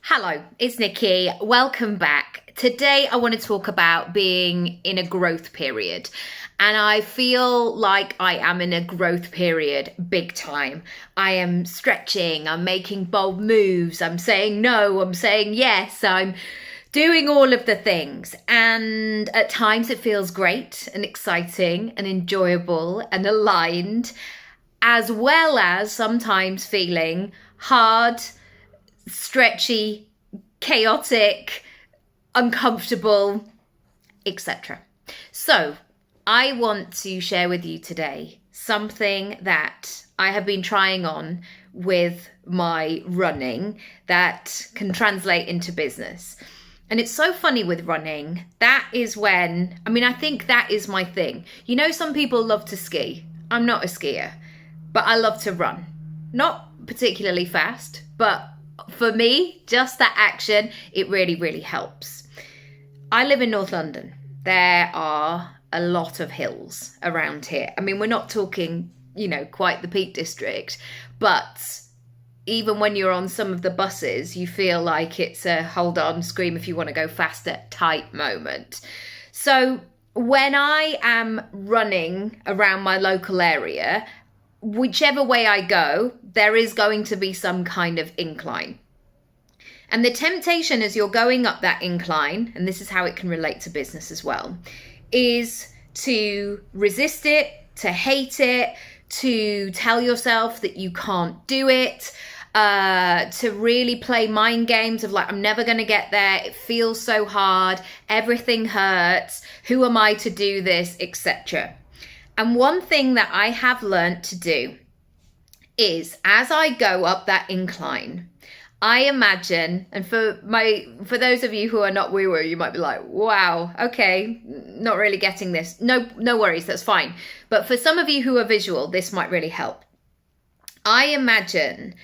Hello, it's Nikki. Welcome back. Today I want to talk about being in a growth period. And I feel like I am in a growth period big time. I am stretching, I'm making bold moves, I'm saying no, I'm saying yes, I'm doing all of the things. And at times it feels great and exciting and enjoyable and aligned, as well as sometimes feeling hard, stretchy, chaotic, uncomfortable, etc. So I want to share with you today something that I have been trying on with my running that can translate into business. And it's so funny with running. That is when, I think that is my thing. You know, some people love to ski. I'm not a skier, but I love to run. Not particularly fast, but for me, just that action, it really, really helps. I live in North London. There are a lot of hills around here. We're not talking, quite the Peak District, but even when you're on some of the buses, you feel like it's a hold on, scream if you want to go faster type moment. So when I am running around my local area, whichever way I go, there is going to be some kind of incline. And the temptation as you're going up that incline, and this is how it can relate to business as well, is to resist it, to hate it, to tell yourself that you can't do it, to really play mind games of like, I'm never going to get there. It feels so hard. Everything hurts. Who am I to do this, etc. And one thing that I have learned to do is as I go up that incline, I imagine, and for those of you who are not woo-woo, you might be like, wow, okay, not really getting this. No worries, that's fine. But for some of you who are visual, this might really help. I imagine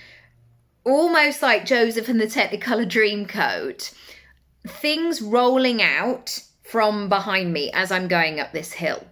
almost like Joseph and the Technicolor Dreamcoat, things rolling out from behind me as I'm going up this hill.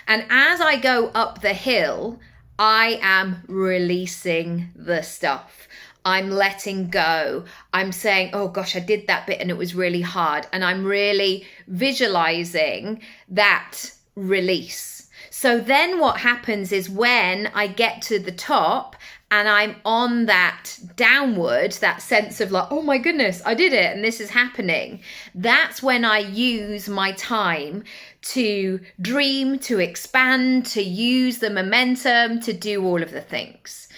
And as I go up the hill, I am releasing the stuff. I'm letting go. I'm saying, oh gosh, I did that bit and it was really hard. And I'm really visualizing that release. So then what happens is when I get to the top and I'm on that downward, that sense of like, oh my goodness, I did it and this is happening. That's when I use my time to dream, to expand, to use the momentum, to do all of the things.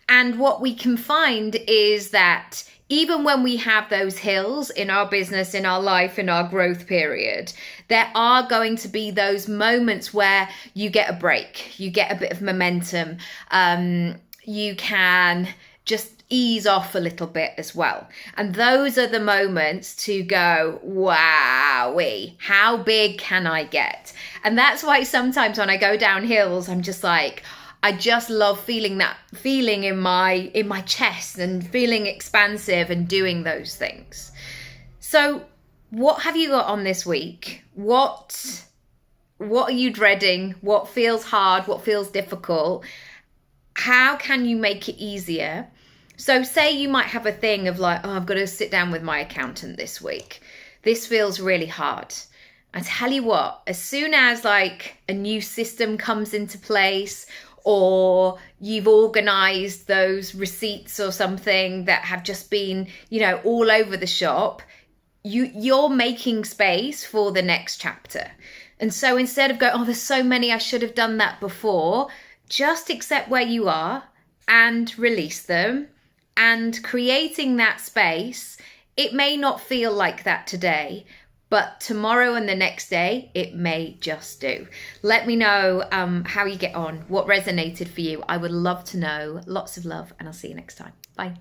And what we can find is that even when we have those hills in our business, in our life, in our growth period, there are going to be those moments where you get a break, you get a bit of momentum, you can just ease off a little bit as well. And those are the moments to go, wowee, how big can I get? And that's why sometimes when I go down hills, I'm just like, I just love feeling that feeling in my chest and feeling expansive and doing those things. So what have you got on this week? What are you dreading? What feels hard? What feels difficult? How can you make it easier? So say you might have a thing of like, oh, I've got to sit down with my accountant this week. This feels really hard. I tell you what, as soon as like a new system comes into place, or you've organized those receipts or something that have just been, all over the shop, you're making space for the next chapter. And so instead of going, oh, there's so many, I should have done that before, just accept where you are and release them. And creating that space, it may not feel like that today, but tomorrow and the next day, it may just do. Let me know how you get on, what resonated for you. I would love to know. Lots of love, and I'll see you next time. Bye.